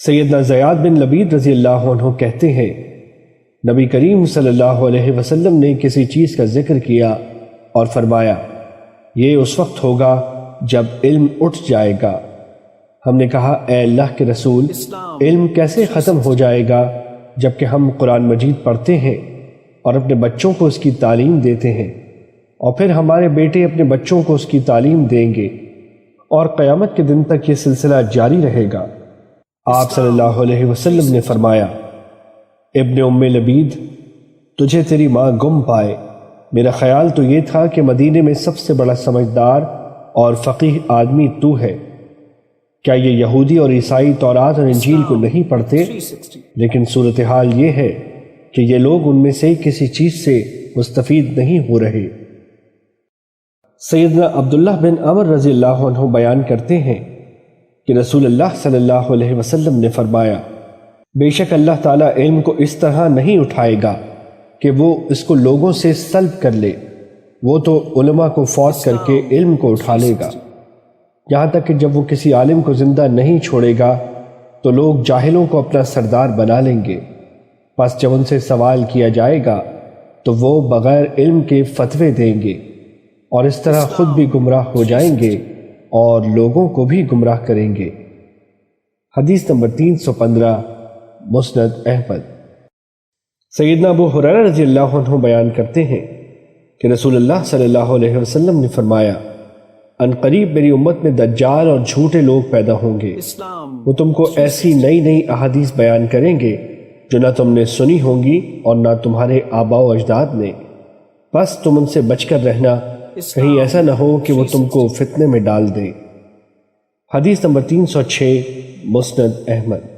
سیدنا زیاد بن لبید رضی اللہ عنہ کہتے ہیں، نبی کریم صلی اللہ علیہ وسلم نے کسی چیز کا ذکر کیا اور فرمایا یہ اس وقت ہوگا جب علم اٹھ جائے گا۔ ہم نے کہا اے اللہ کے رسول، علم کیسے ختم ہو جائے گا جبکہ ہم قرآن مجید پڑھتے ہیں اور اپنے بچوں کو اس کی تعلیم دیتے ہیں، اور پھر ہمارے بیٹے اپنے بچوں کو اس کی تعلیم دیں گے اور قیامت کے دن تک یہ سلسلہ جاری رہے گا۔ آپ صلی اللہ علیہ وسلم نے فرمایا، ابن ام لبید، تجھے تیری ماں گم پائے۔ میرا خیال تو یہ تھا کہ مدینے میں سب سے بڑا سمجھدار اور فقیہ آدمی تو ہے۔ کیا یہ یہودی اور عیسائی تورات اور انجیل کو نہیں پڑھتے؟ لیکن صورتحال یہ ہے کہ یہ لوگ ان میں سے کسی چیز سے مستفید نہیں ہو رہے۔ سیدنا عبداللہ بن عمر رضی اللہ عنہ بیان کرتے ہیں کہ رسول اللہ صلی اللہ علیہ وسلم نے فرمایا، بے شک اللہ تعالیٰ علم کو اس طرح نہیں اٹھائے گا کہ وہ اس کو لوگوں سے سلب کر لے، وہ تو علماء کو فوت کر کے علم کو اٹھا لے گا، یہاں تک کہ جب وہ کسی عالم کو زندہ نہیں چھوڑے گا تو لوگ جاہلوں کو اپنا سردار بنا لیں گے، پس جب ان سے سوال کیا جائے گا تو وہ بغیر علم کے فتوے دیں گے، اور اس طرح خود بھی گمراہ ہو جائیں گے اور لوگوں کو بھی گمراہ کریں گے۔ حدیث نمبر 315، مسند احمد۔ سیدنا ابو ہریرہ رضی اللہ عنہ بیان کرتے ہیں کہ رسول اللہ صلی اللہ علیہ وسلم نے فرمایا، ان قریب میری امت میں دجال اور جھوٹے لوگ پیدا ہوں گے، وہ تم کو ایسی نئی نئی احادیث بیان کریں گے جو نہ تم نے سنی ہوں گی اور نہ تمہارے آباء و اجداد نے، بس تم ان سے بچ کر رہنا، کہیں ایسا نہ ہو کہ وہ تم کو فتنے میں ڈال دیں۔ حدیث نمبر 306، مسند احمد۔